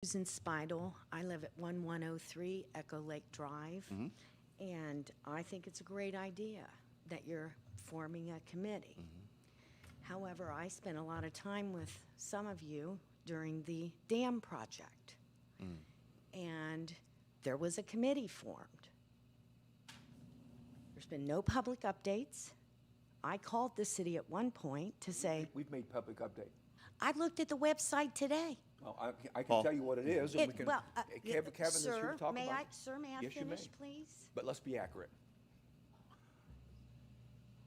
Susan Speidel. I live at 1103 Echo Lake Drive. And I think it's a great idea that you're forming a committee. However, I spent a lot of time with some of you during the dam project. And there was a committee formed. There's been no public updates. I called the city at one point to say, We've made public update. I looked at the website today. Well, I can tell you what it is, and we can, Kevin is here Sir, to talk about it. Sir, may I Yes, you finish, may. please? But let's be accurate.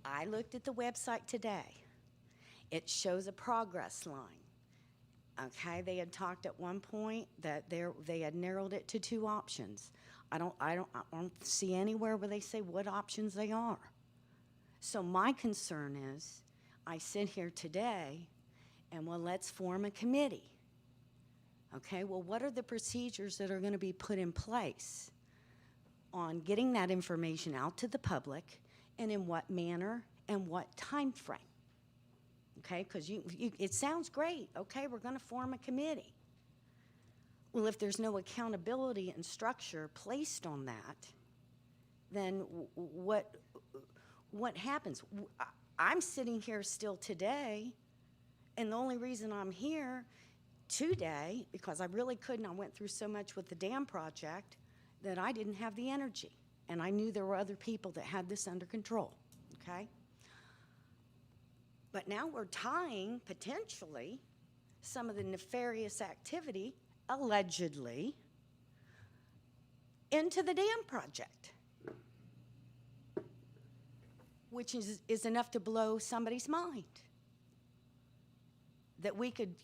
I looked at the website today. It shows a progress line. Okay, they had talked at one point that they had narrowed it to 2 options. I don't see anywhere where they say what options they are. So my concern is, I sit here today, and well, let's form a committee. Okay, well, what are the procedures that are going to be put in place on getting that information out to the public, and in what manner and what time frame? Okay, because it sounds great. Okay, we're going to form a committee. Well, if there's no accountability and structure placed on that, then what happens? I'm sitting here still today, and the only reason I'm here today, because I really couldn't, I went through so much with the dam project that I didn't have the energy, and I knew there were other people that had this under control, okay? But now we're tying, potentially, some of the nefarious activity, allegedly, into the dam project, which is enough to blow somebody's mind. That we could,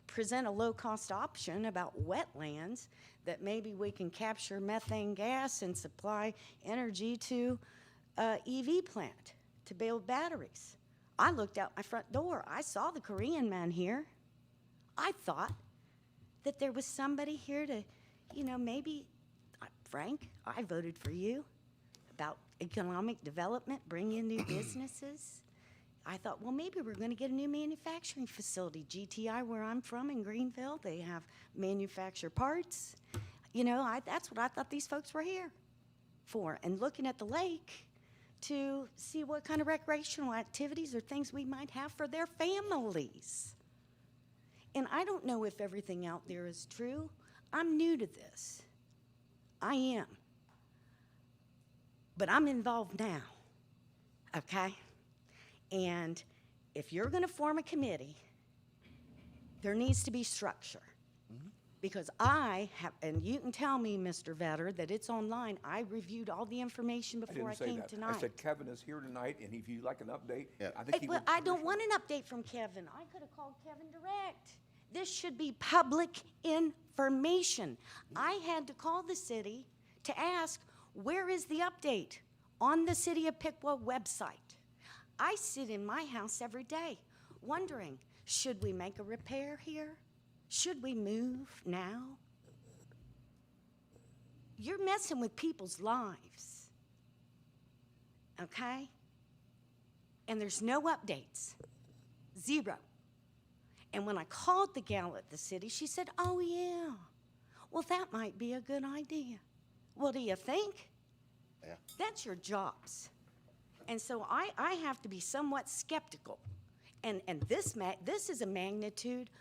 present a low-cost option about wetlands, that maybe we can capture methane gas and supply energy to an EV plant to build batteries. I looked out my front door. I saw the Korean man here. I thought that there was somebody here to, maybe, Frank, I voted for you, about economic development, bring in new businesses. I thought, well, maybe we're going to get a new manufacturing facility. GTI, where I'm from in Greenville, they have manufacture parts. That's what I thought these folks were here for. And looking at the lake to see what kind of recreational activities or things we might have for their families. And I don't know if everything out there is true. I'm new to this. I am. But I'm involved now, okay? And if you're going to form a committee, there needs to be structure. Because I have, and you can tell me, Mr. Vetter, that it's online. I reviewed all the information before I came tonight. I said Kevin is here tonight, and if you'd like an update, Yeah. I think he would. I don't want an update from Kevin. I could have called Kevin direct. This should be public information. I had to call the city to ask, where is the update on the City of Piqua website? I sit in my house every day wondering, should we make a repair here? Should we move now? You're messing with people's lives, okay? And there's no updates, 0. And when I called the gal at the city, she said, oh yeah, well that might be a good idea. What do you think? Yeah. That's your jobs. And so I have to be somewhat skeptical. And this is a magnitude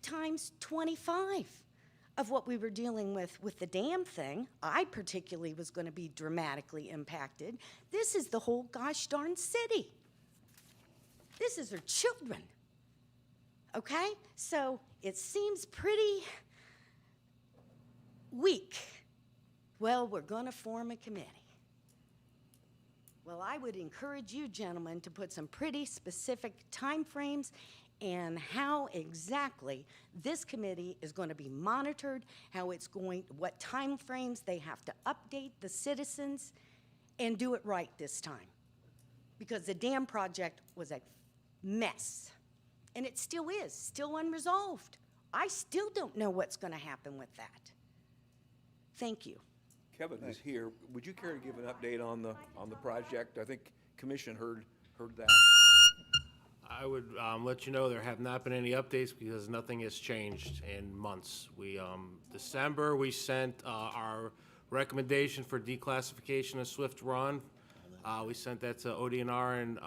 times 25 of what we were dealing with the dam thing. I particularly was going to be dramatically impacted. This is the whole gosh darn city. This is her children. Okay? So it seems pretty weak. Well, we're going to form a committee. Well, I would encourage you, gentlemen, to put some pretty specific time frames and how exactly this committee is going to be monitored, what time frames they have to update the citizens, and do it right this time. Because the dam project was a mess, and it still is, still unresolved. I still don't know what's going to happen with that. Thank you. Kevin is here. Would you care to give an update on the project? I think Commission heard that. I would let you know there have not been any updates because nothing has changed in months. We, December, we sent our recommendation for declassification of Swift Run. We sent that to ODNR in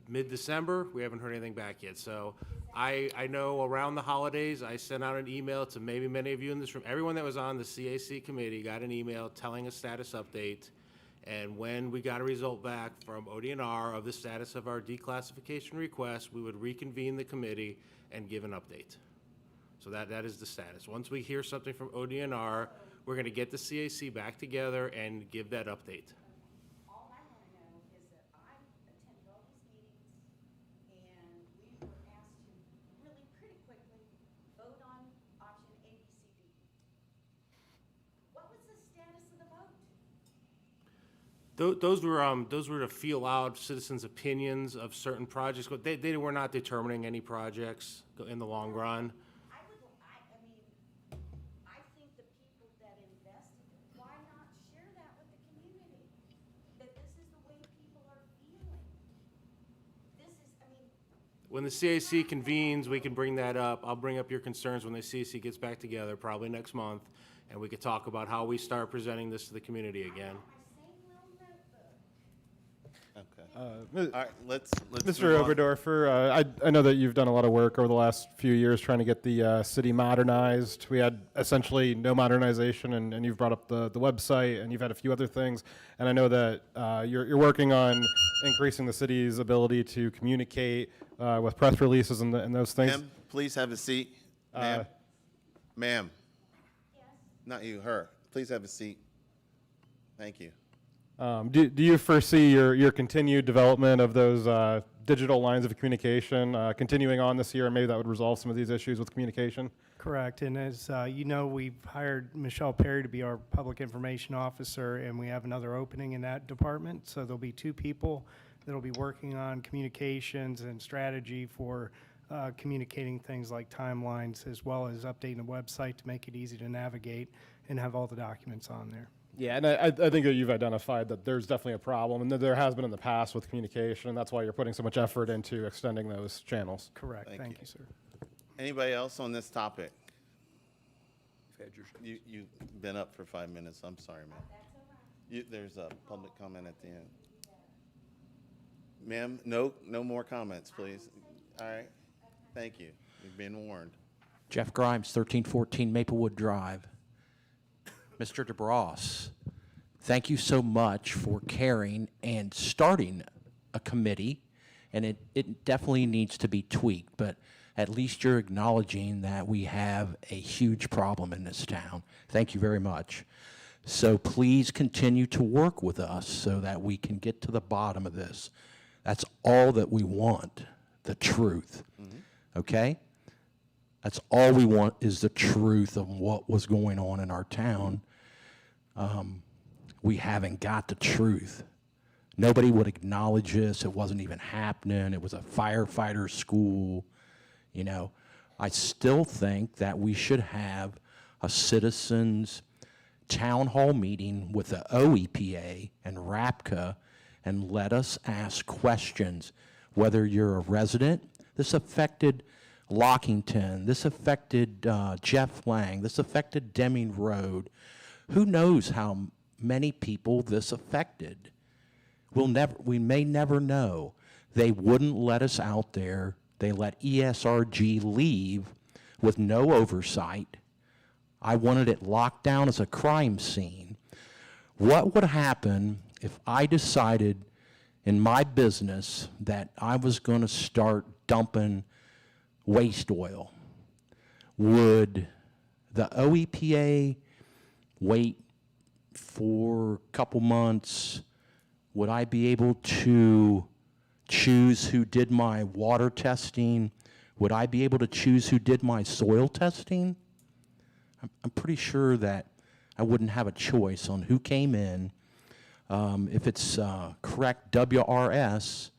mid-December. We haven't heard anything back yet. So I know around the holidays, I sent out an email to maybe many of you in this room. Everyone that was on the CAC committee got an email telling a status update. And when we got a result back from ODNR of the status of our declassification request, we would reconvene the committee and give an update. So that is the status. Once we hear something from ODNR, we're going to get the CAC back together and give that update. All I want to know is that I attended all these meetings, and we were asked to really pretty quickly vote on option A, B, C, D. What was the status of the vote? Those were to feel out citizens' opinions of certain projects, but they were not determining any projects in the long run. I think the people that invested, why not share that with the community? That this is the way people are feeling. When the CAC convenes, we can bring that up. I'll bring up your concerns when the CAC gets back together, probably next month, and we could talk about how we start presenting this to the community again. All right, let's Mr. move on. Oberdorfer, I know that you've done a lot of work over the last few years trying to get the city modernized. We had essentially no modernization, and you've brought up the website, and you've had a few other things. And I know that you're working on increasing the city's ability to communicate with press releases and those things. Ma'am, please have a seat. Ma'am. Ma'am. Yes. Not you, her. Please have a seat. Thank you. Do you foresee your continued development of those digital lines of communication continuing on this year, and maybe that would resolve some of these issues with communication? Correct, and as you know, we've hired Michelle Perry to be our public information officer, and we have another opening in that department. So there'll be 2 people that'll be working on communications and strategy for communicating things like timelines, as well as updating the website to make it easy to navigate and have all the documents on there. Yeah, and I think that you've identified that there's definitely a problem, and that there has been in the past with communication, and that's why you're putting so much effort into extending those channels. Correct, Thank thank you. you, sir. Anybody else on this topic? You've had your You've been up for 5 minutes. I'm sorry, ma'am. There's a public comment at the end. Ma'am, no more comments, please. All right. Thank you. You've been warned. Jeff Grimes, 1314 Maplewood Drive. Mr. DeBross, thank you so much for caring and starting a committee, and it definitely needs to be tweaked, but at least you're acknowledging that we have a huge problem in this town. Thank you very much. So please continue to work with us so that we can get to the bottom of this. That's all that we want, the truth, okay? That's all we want is the truth of what was going on in our town. We haven't got the truth. Nobody would acknowledge this. It wasn't even happening. It was a firefighter school. You know, I still think that we should have a citizens' town hall meeting with the OEPA and RAPCA and let us ask questions, whether you're a resident. This affected Lockington. This affected Jeff Lang. This affected Deming Road. Who knows how many people this affected? We may never know. They wouldn't let us out there. They let ESRG leave with no oversight. I wanted it locked down as a crime scene. What would happen if I decided in my business that I was going to start dumping waste oil? Would the OEPA wait for a couple months? Would I be able to choose who did my water testing? Would I be able to choose who did my soil testing? I'm pretty sure that I wouldn't have a choice on who came in. If it's correct WRS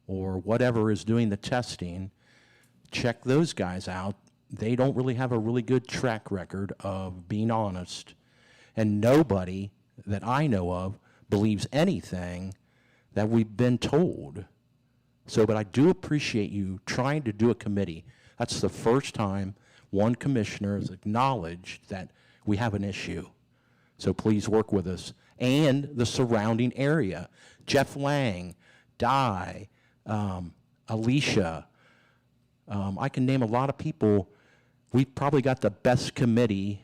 or whatever is doing the testing, check those guys out. They don't really have a really good track record of being honest. And nobody that I know of believes anything that we've been told. So, but I do appreciate you trying to do a committee. That's the first time one commissioner has acknowledged that we have an issue. So please work with us and the surrounding area. Jeff Lang, Di, Alicia, I can name a lot of people. We've probably got the best committee,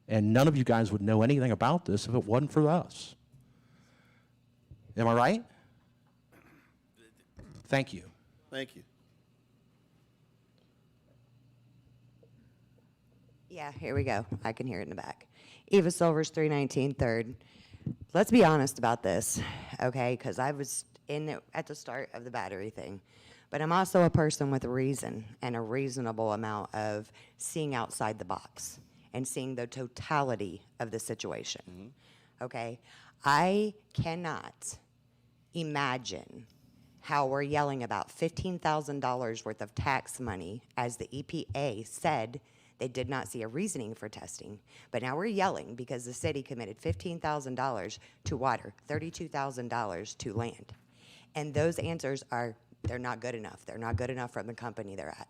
and none of you guys would know anything about this if it wasn't for us. Am I right? Thank you. Thank you. Yeah, here we go. I can hear it in the back. Eva Silvers, 319 3rd. Let's be honest about this, okay? Because I was in it at the start of the battery thing. But I'm also a person with a reason and a reasonable amount of seeing outside the box and seeing the totality of the situation, okay? I cannot imagine how we're yelling about $15,000 worth of tax money as the EPA said they did not see a reasoning for testing. But now we're yelling because the city committed $15,000 to water, $32,000 to land. And those answers are, they're not good enough. They're not good enough from the company they're at.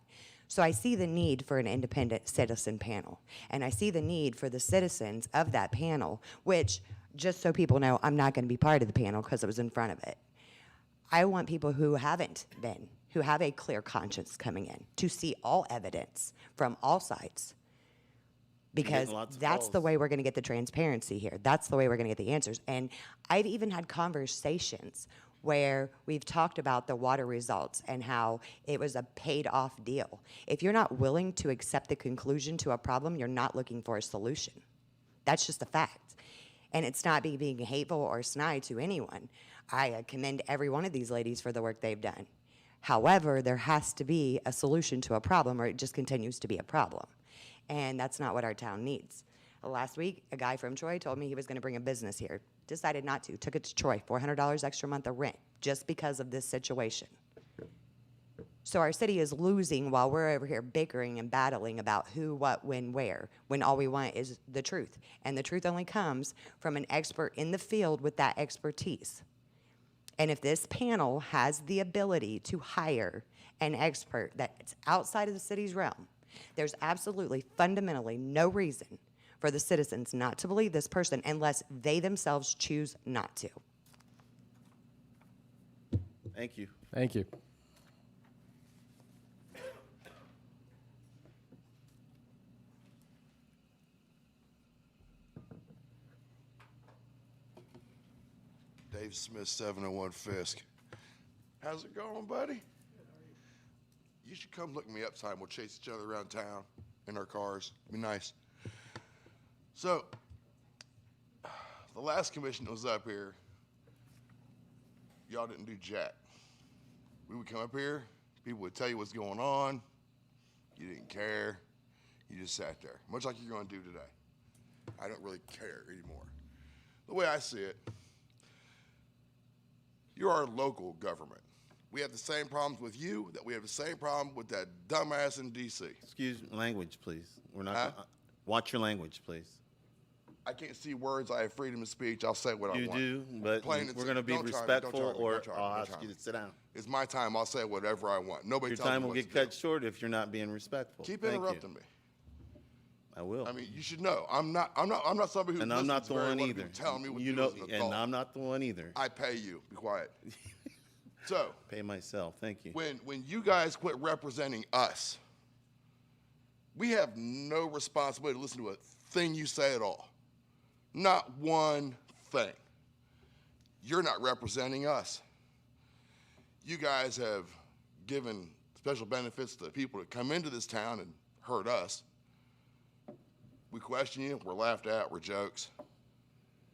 So I see the need for an independent citizen panel. And I see the need for the citizens of that panel, which, just so people know, I'm not going to be part of the panel because I was in front of it. I want people who haven't been, who have a clear conscience coming in, to see all evidence from all sides. Because lots of that's the calls. way we're going to get the transparency here. That's the way we're going to get the answers. And I've even had conversations where we've talked about the water results and how it was a paid-off deal. If you're not willing to accept the conclusion to a problem, you're not looking for a solution. That's just a fact. And it's not being hateful or snide to anyone. I commend every one of these ladies for the work they've done. However, there has to be a solution to a problem, or it just continues to be a problem. And that's not what our town needs. Last week, a guy from Troy told me he was going to bring a business here. Decided not to. Took it to Troy. $400 extra month of rent just because of this situation. So our city is losing while we're over here bickering and battling about who, what, when, where, when all we want is the truth. And the truth only comes from an expert in the field with that expertise. And if this panel has the ability to hire an expert that's outside of the city's realm, there's absolutely fundamentally no reason for the citizens not to believe this person unless they themselves choose not to. Thank you. Thank you. Dave Smith, 701 Fisk. How's it going, buddy? You should come look me up sometime. We'll chase each other around town in our cars. Be nice. So, the last commission that was up here, y'all didn't do jack. We would come up here, people would tell you what's going on. You didn't care. You just sat there, much like you're going to do today. I don't really care anymore. The way I see it, you're our local government. We have the same problems with you that we have the same problem with that dumbass in D.C. Excuse me, language, please. We're not. Huh? Watch your language, please. I can't see words. I have freedom of speech. I'll say what I You want. do, but Plain and we're going to be don't try me, respectful, don't try me, or don't try me, I'll don't ask try you me. to sit down. It's my time. I'll say whatever I want. Nobody Your tells time me will what get to cut do. short if you're not being respectful. Keep Thank interrupting you. me. I will. I mean, you should know. I'm not somebody who And I'm not the listens very one well to either. people telling me what You to do know, as an and adult. I'm not the one either. I pay you. Be quiet. So, Pay myself. Thank you. when you guys quit representing us, we have no responsibility to listen to a thing you say at all. Not one thing. You're not representing us. You guys have given special benefits to people that come into this town and hurt us. We question you, we're laughed at, we're jokes.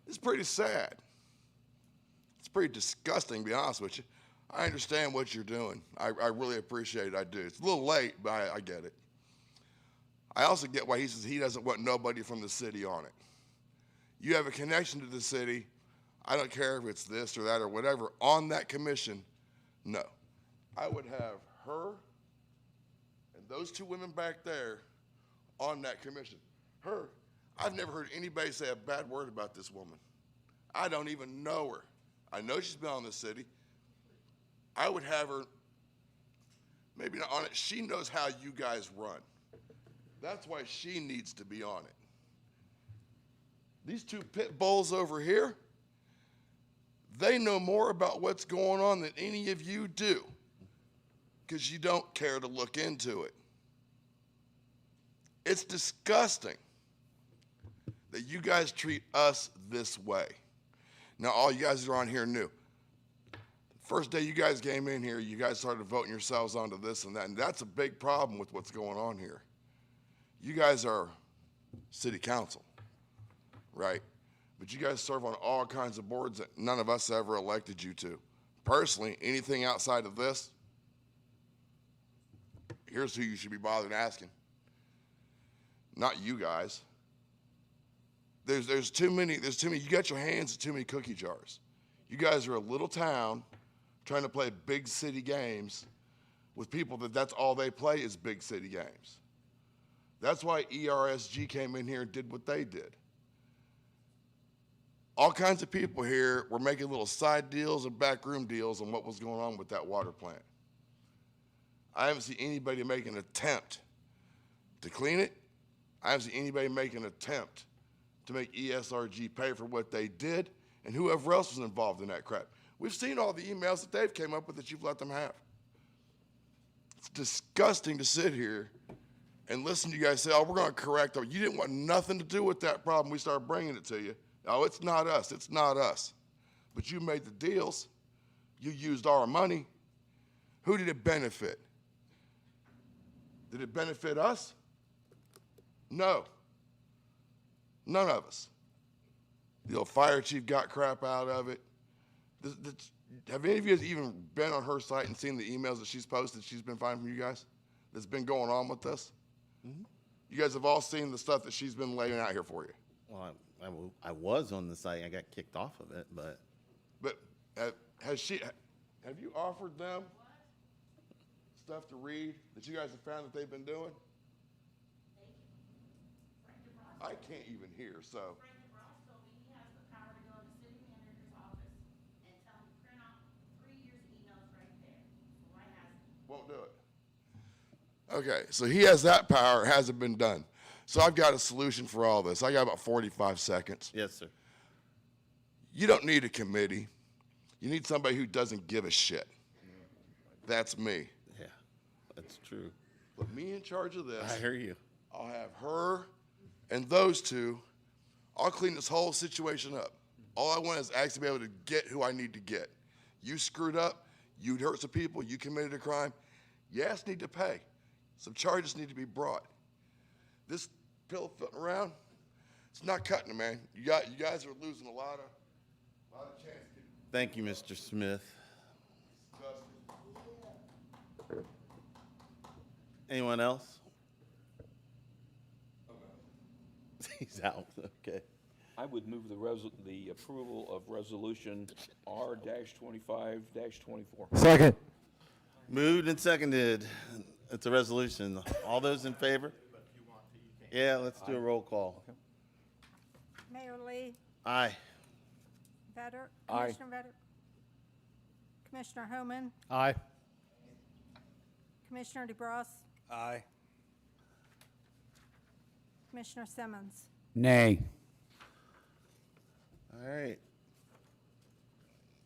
It's pretty sad. It's pretty disgusting, to be honest with you. I understand what you're doing. I really appreciate it, I do. It's a little late, but I get it. I also get why he says he doesn't want nobody from the city on it. You have a connection to the city. I don't care if it's this or that or whatever. On that commission, no. I would have her and those two women back there on that commission. Her, I've never heard anybody say a bad word about this woman. I don't even know her. I know she's been on the city. I would have her maybe not on it. She knows how you guys run. That's why she needs to be on it. These two pit bulls over here, they know more about what's going on than any of you do, because you don't care to look into it. It's disgusting that you guys treat us this way. Now, all you guys that are on here knew. First day you guys came in here, you guys started voting yourselves onto this and that, and that's a big problem with what's going on here. You guys are city council, right? But you guys serve on all kinds of boards that none of us ever elected you to. Personally, anything outside of this, here's who you should be bothered asking. Not you guys. There's too many, you got your hands in too many cookie jars. You guys are a little town trying to play big city games with people that's all they play is big city games. That's why ERSG came in here and did what they did. All kinds of people here were making little side deals and backroom deals on what was going on with that water plant. I haven't seen anybody make an attempt to clean it. I haven't seen anybody make an attempt to make ESRG pay for what they did and whoever else was involved in that crap. We've seen all the emails that they've came up with that you've let them have. It's disgusting to sit here and listen to you guys say, oh, we're going to correct it. You didn't want nothing to do with that problem. We started bringing it to you. Oh, it's not us. It's not us. But you made the deals. You used our money. Who did it benefit? Did it benefit us? No. None of us. The old fire chief got crap out of it. Have any of you even been on her site and seen the emails that she's posted she's been finding from you guys that's been going on with this? Mm-hmm. You guys have all seen the stuff that she's been laying out here for you. Well, I was on the site. I got kicked off of it, but. But have you offered them stuff to read that you guys have found that they've been doing? I can't even hear, so. Won't do it. Okay, so he has that power, it hasn't been done. So I've got a solution for all this. I got about 45 seconds. Yes, sir. You don't need a committee. You need somebody who doesn't give a shit. That's me. Yeah, that's true. Put me in charge of this. I hear you. I'll have her and those two. I'll clean this whole situation up. All I want is actually be able to get who I need to get. You screwed up. You hurt some people. You committed a crime. Yes, need to pay. Some charges need to be brought. This pill floating around, it's not cutting it, man. You guys are losing a lot of chances. Thank you, Mr. Smith. Anyone else? He's out. Okay. I would move the approval of resolution R-25-24. Second. Moved and seconded. It's a resolution. All those in favor? Yeah, let's do a roll call. Mayor Lee, Aye. Vetter, Aye. Commissioner Vetter, Commissioner Homan, Aye. Commissioner DeBras, Aye. Commissioner Simmons. Nay. All right.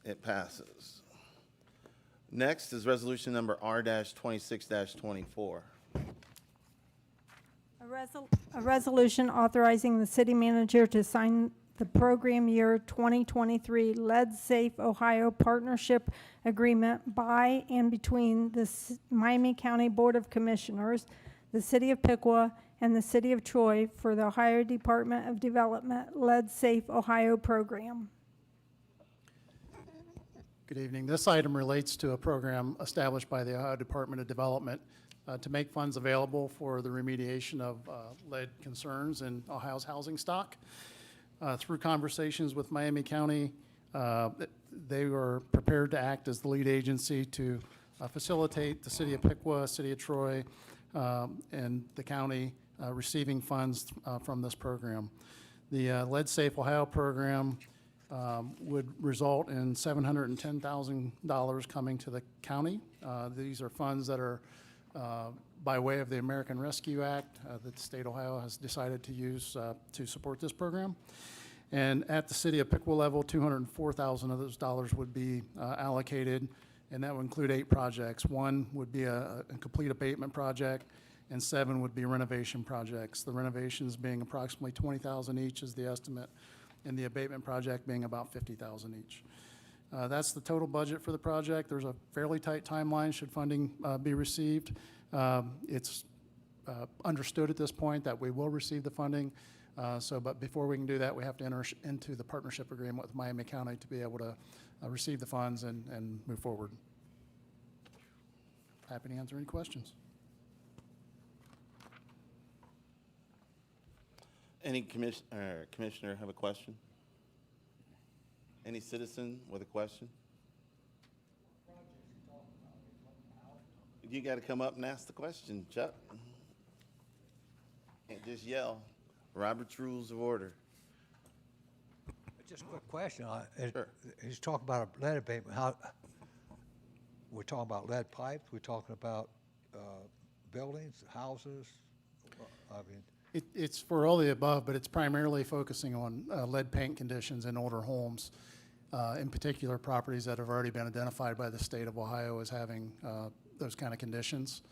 It passes. Next is resolution number R-26-24. A resolution authorizing the city manager to sign the program year 2023 Lead Safe Ohio Partnership Agreement by and between the Miami County Board of Commissioners, the City of Piqua, and the City of Troy for the Ohio Department of Development Lead Safe Ohio program. Good evening. This item relates to a program established by the Ohio Department of Development to make funds available for the remediation of lead concerns in Ohio's housing stock. Through conversations with Miami County, they were prepared to act as the lead agency to facilitate the City of Piqua, City of Troy, and the county receiving funds from this program. The Lead Safe Ohio program would result in $710,000 coming to the county. These are funds that are by way of the American Rescue Act that the state of Ohio has decided to use to support this program. And at the city of Piqua level, $204,000 of those dollars would be allocated, and that would include 8 projects. 1 would be a complete abatement project, and 7 would be renovation projects. The renovations being approximately $20,000 each is the estimate, and the abatement project being about $50,000 each. That's the total budget for the project. There's a fairly tight timeline should funding be received. It's understood at this point that we will receive the funding. But before we can do that, we have to enter into the partnership agreement with Miami County to be able to receive the funds and move forward. Happy to answer any questions. Any commissioner have a question? Any citizen with a question? You got to come up and ask the question, Chuck. Can't just yell. Robert's Rules of Order. Just a quick question. Sure. He's talking about a lead abatement. How, we're talking about lead pipes? We're talking about buildings, houses? I mean, It's for all the above, but it's primarily focusing on lead paint conditions in older homes, in particular properties that have already been identified by the state of Ohio as having those kind of conditions.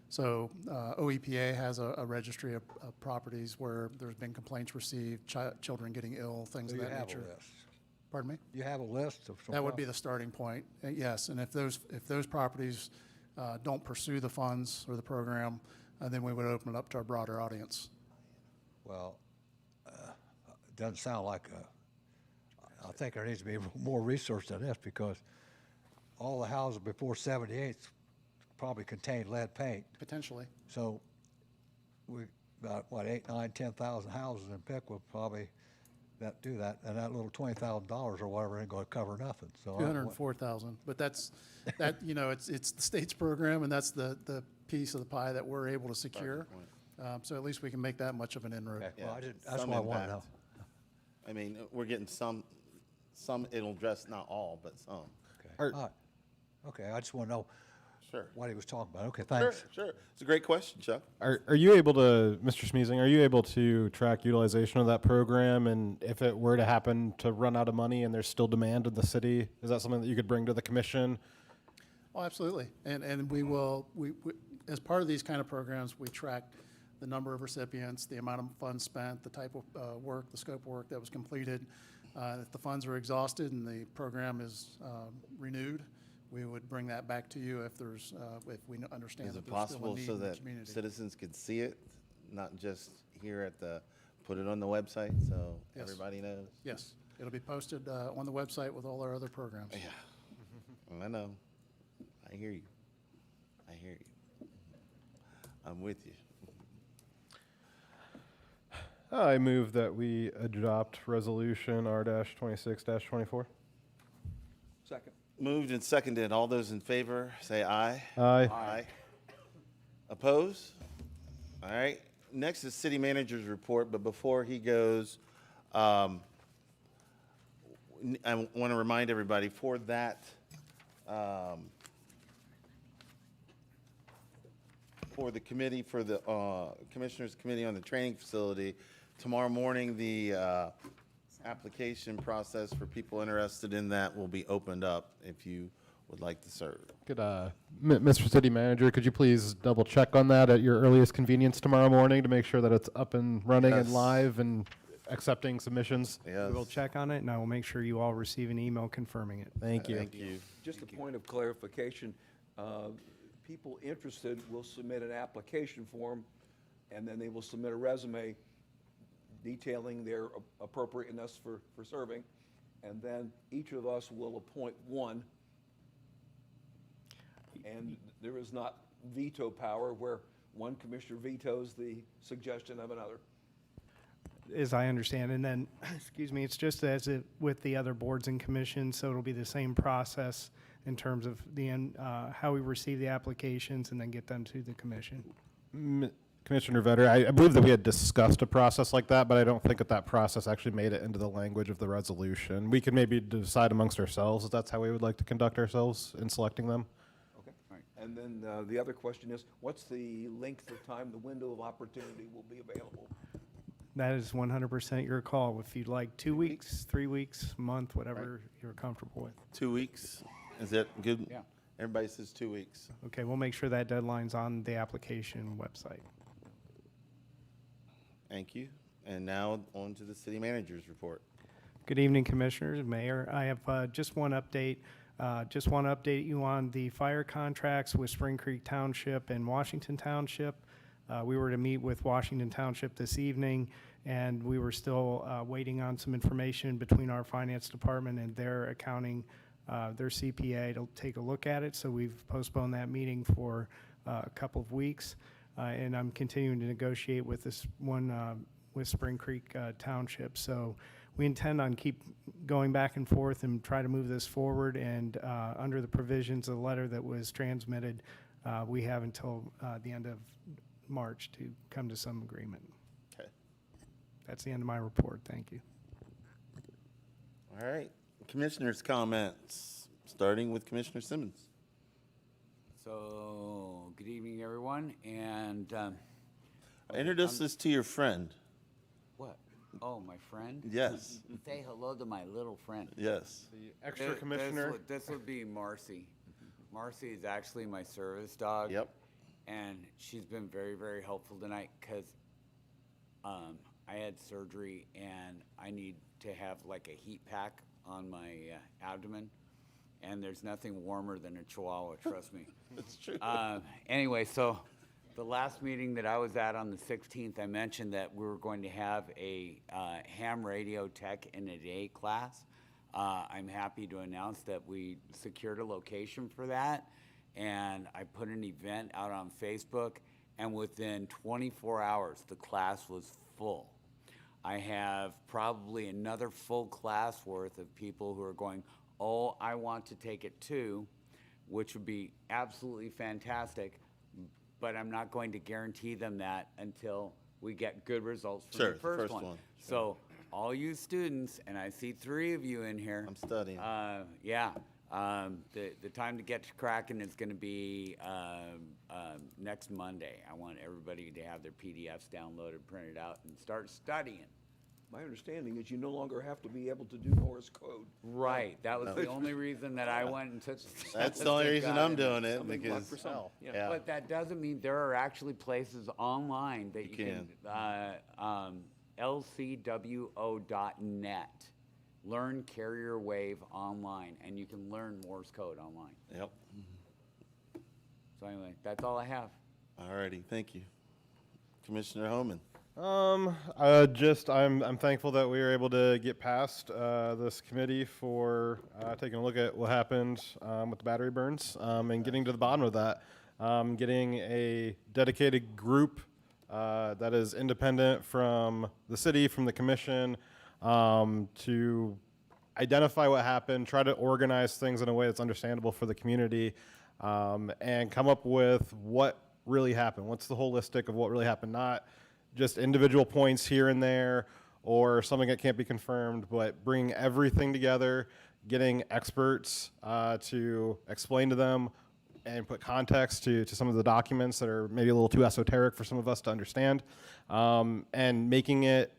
So OEPA has a registry of properties where there's been complaints received, children getting ill, things so of you that have nature. a list. Pardon me? You have a list of some That would be properties? the starting point, yes. And if those properties don't pursue the funds or the program, then we would open it up to a broader audience. Well, it doesn't sound like I think there needs to be more research on this because all the houses before 78 probably contained lead paint. Potentially. So we about, what, 8, 9, 10,000 houses in Piqua probably that do that, and that little $20,000 or whatever ain't gonna cover nothing, so. 204,000, but that's, it's the state's program, and that's the piece of the pie that we're able to secure. So at least we can make that much of an inroad. Okay, well, Yeah, that's some what I want to know. impact. I mean, we're getting some it'll address, not all, but some. Okay, Are- all right. Okay, I just want to know Sure. what he was talking about. Okay, Sure, thanks. sure. It's a great question, Chuck. Are you able to, Mr. Smeezing, are you able to track utilization of that program? And if it were to happen to run out of money and there's still demand in the city, is that something that you could bring to the commission? Oh, absolutely. And we will, we, as part of these kind of programs, we track the number of recipients, the amount of funds spent, the type of work, the scope of work that was completed. If the funds are exhausted and the program is renewed, we would bring that back to you if there's, if we understand Is that it there's still a possible need so in the that community. citizens could see it, not just here at put it on the website so Yes. everybody knows? Yes, it'll be posted on the website with all our other programs. Yeah. I know. I hear you. I hear you. I'm with you. I move that we adopt resolution R-26-24. Second. Moved and seconded. All those in favor, say aye. Aye. Aye. Oppose? All right. Next is city manager's report, but before he goes, I want to remind everybody for that, for the committee, for the Commissioners Committee on the Training Facility, tomorrow morning, the application process for people interested in that will be opened up if you would like to serve. Could, Mr. City Manager, could you please double check on that at your earliest convenience tomorrow morning to make sure that it's up and running and Yes. live and accepting submissions? Yes. We will check on it, and I will make sure you all receive an email confirming it. Thank you. Thank you. Just a point of clarification, people interested will submit an application form, and then they will submit a resume detailing their appropriateness for serving, and then each of us will appoint one. And there is not veto power where one commissioner vetoes the suggestion of another. As I understand, and then, excuse me, it's just as it with the other boards and commissions, so it'll be the same process in terms of how we receive the applications and then get them to the commission. Commissioner Vetter, I believe that we had discussed a process like that, but I don't think that that process actually made it into the language of the resolution. We could maybe decide amongst ourselves if that's how we would like to conduct ourselves in selecting them. Okay. And then the other question is, what's the length of time, the window of opportunity will be available? That is 100% your call. If you'd like 2 weeks, 3 weeks, month, whatever you're comfortable with. 2 weeks? Is that good? Yeah. Everybody says 2 weeks. Okay, we'll make sure that deadline's on the application website. Thank you. And now on to the city manager's report. Good evening, Commissioners, Mayor. I have just one update. Just want to update you on the fire contracts with Spring Creek Township and Washington Township. We were to meet with Washington Township this evening, and we were still waiting on some information between our finance department and their accounting, their CPA to take a look at it. So we've postponed that meeting for a couple of weeks. And I'm continuing to negotiate with this one, with Spring Creek Township. So we intend on keep going back and forth and try to move this forward. And under the provisions of the letter that was transmitted, we have until the end of March to come to some agreement. Okay. That's the end of my report. Thank you. All right. Commissioners' comments, starting with Commissioner Simmons. So, good evening, everyone, and Introduce this to your friend. what? Oh, my friend? Yes. Say hello to my little friend. Yes. The extra commissioner. This would be Marcy. Marcy is actually my service dog. Yep. And she's been very, very helpful tonight because I had surgery and I need to have like a heat pack on my abdomen. And there's nothing warmer than a Chihuahua, trust me. That's true. Anyway, so the last meeting that I was at on the 16th, I mentioned that we were going to have a ham radio tech in a day class. I'm happy to announce that we secured a location for that. And I put an event out on Facebook, and within 24 hours, the class was full. I have probably another full class worth of people who are going, oh, I want to take it too, which would be absolutely fantastic, but I'm not going to guarantee them that until we get good results from Sure, the first one. So all you students, and I see 3 of you in here. I'm studying. Yeah. The time to get to cracking is going to be next Monday. I want everybody to have their PDFs downloaded, printed out, and start studying. My understanding is you no longer have to be able to do Morse code. Right. That was the only reason that I went and took the That's the only reason I'm doing it, Something because, for some. yeah. But that doesn't mean there are actually places online that you can lcwo.net. Learn carrier wave online, and you can learn Morse code online. Yep. So anyway, that's all I have. All righty, thank you. Commissioner Homan. I'm thankful that we were able to get past this committee for taking a look at what happened with the battery burns and getting to the bottom of that. Getting a dedicated group that is independent from the city, from the commission, to identify what happened, try to organize things in a way that's understandable for the community, and come up with what really happened. What's the holistic of what really happened? Not just individual points here and there or something that can't be confirmed, but bring everything together, getting experts to explain to them and put context to some of the documents that are maybe a little too esoteric for some of us to understand, and making it,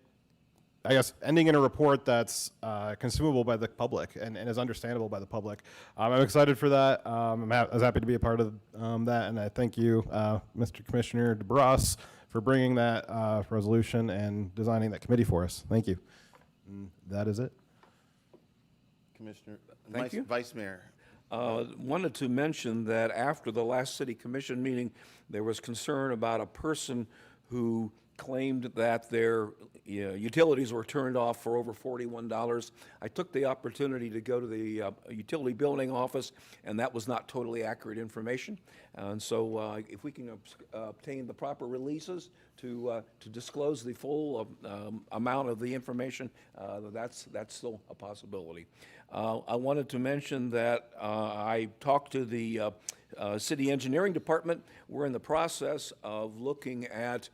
I guess, ending in a report that's consumable by the public and is understandable by the public. I'm excited for that. I was happy to be a part of that, and I thank you, Mr. Commissioner DeBrusk, for bringing that resolution and designing that committee for us. Thank you. And that is it. Commissioner, Thank you. Vice Mayor. Wanted to mention that after the last city commission meeting, there was concern about a person who claimed that their utilities were turned off for over $41. I took the opportunity to go to the utility billing office, and that was not totally accurate information. And so if we can obtain the proper releases to disclose the full amount of the information, that's still a possibility. I wanted to mention that I talked to the City Engineering Department, we're in the process of looking at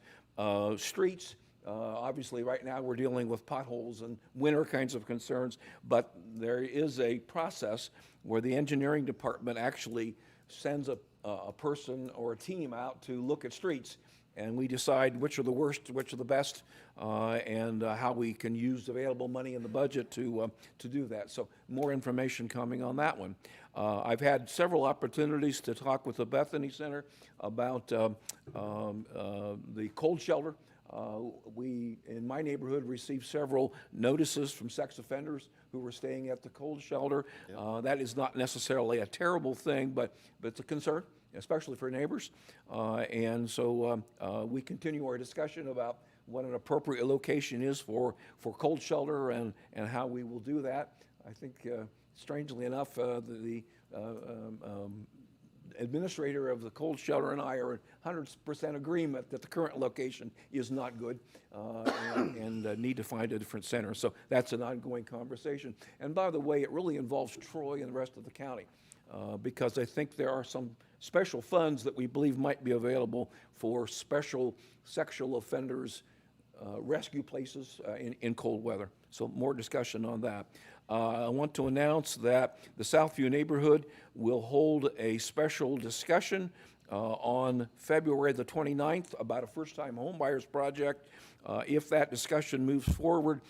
streets. Obviously, right now, we're dealing with potholes and winter kinds of concerns, but there is a process where the engineering department actually sends a person or a team out to look at streets, and we decide which are the worst, which are the best, and how we can use available money in the budget to do that. So more information coming on that one. I've had several opportunities to talk with the Bethany Center about the cold shelter. We, in my neighborhood, received several notices from sex offenders who were staying at the cold shelter. That is not necessarily a terrible thing, but it's a concern, especially for neighbors. And so we continue our discussion about what an appropriate location is for cold shelter and how we will do that. I think, strangely enough, the administrator of the cold shelter and I are in 100% agreement that the current location is not good and need to find a different center. So that's an ongoing conversation. And by the way, it really involves Troy and the rest of the county because I think there are some special funds that we believe might be available for special sexual offenders rescue places in cold weather. So more discussion on that. I want to announce that the Southview neighborhood will hold a special discussion on February the 29th about a first-time homebuyers project. If that discussion moves forward,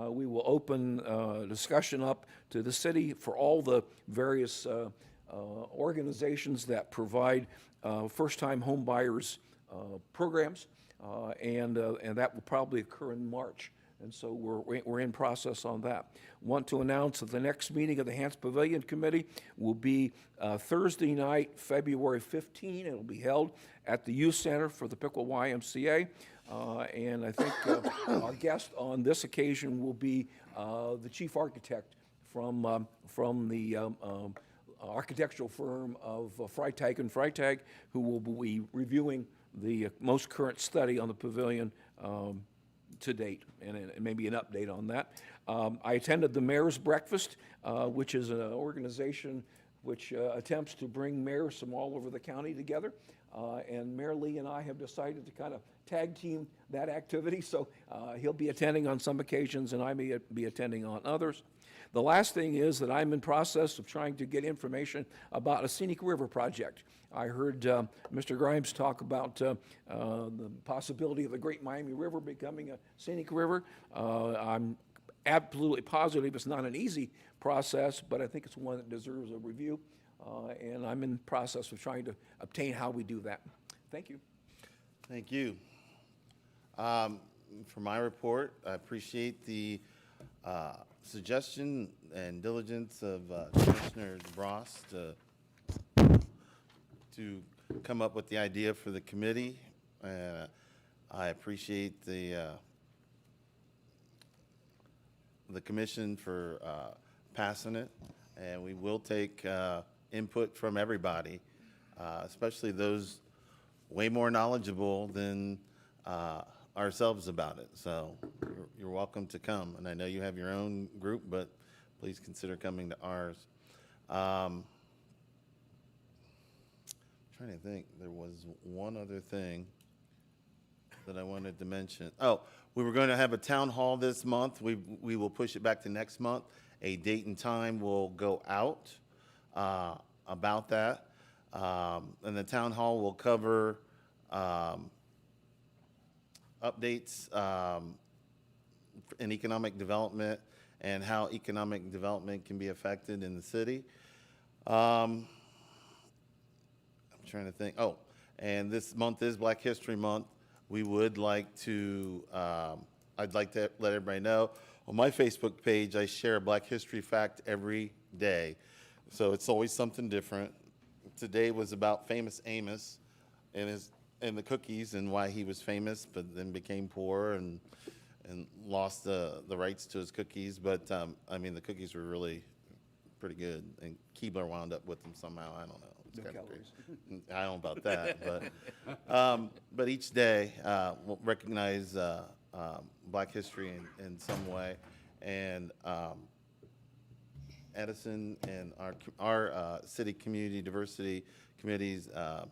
we will open discussion up to the city for all the various organizations that provide first-time homebuyers programs, and that will probably occur in March. And so we're in process on that. Want to announce that the next meeting of the Hants Pavilion Committee will be Thursday night, February 15. It'll be held at the Youth Center for the Piqua YMCA. And I think our guest on this occasion will be the chief architect from the architectural firm of Freitag and Freitag, who will be reviewing the most current study on the pavilion to date, and maybe an update on that. I attended the Mayor's Breakfast, which is an organization which attempts to bring mayors from all over the county together. And Mayor Lee and I have decided to kind of tag team that activity, so he'll be attending on some occasions, and I may be attending on others. The last thing is that I'm in process of trying to get information about a scenic river project. I heard Mr. Grimes talk about the possibility of the Great Miami River becoming a scenic river. I'm absolutely positive it's not an easy process, but I think it's one that deserves a review. And I'm in the process of trying to obtain how we do that. Thank you. Thank you. For my report, I appreciate the suggestion and diligence of Commissioner DeBras to come up with the idea for the committee. I appreciate the commission for passing it, and we will take input from everybody, especially those way more knowledgeable than ourselves about it. So you're welcome to come, and I know you have your own group, but please consider coming to ours. Trying to think, there was one other thing that I wanted to mention. Oh, we were going to have a town hall this month. We will push it back to next month. A date and time will go out about that. And the town hall will cover updates in economic development and how economic development can be affected in the city. I'm trying to think. Oh, and this month is Black History Month. We would like to, I'd like to let everybody know, on my Facebook page, I share a Black History fact every day. So it's always something different. Today was about famous Amos and the cookies and why he was famous, but then became poor and lost the rights to his cookies. But I mean, the cookies were really pretty good, and Keebler wound up with them somehow. I don't know. It's No kind of calories. crazy. I don't know about that, but each day we'll recognize Black history in some way, and Edison and our city community diversity committees are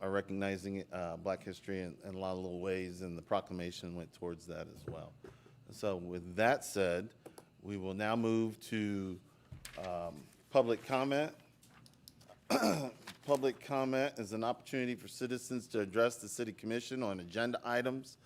recognizing Black history in a lot of little ways, and the proclamation went towards that as well. So with that said, we will now move to public comment. Public comment is an opportunity for citizens to address the city commission on agenda items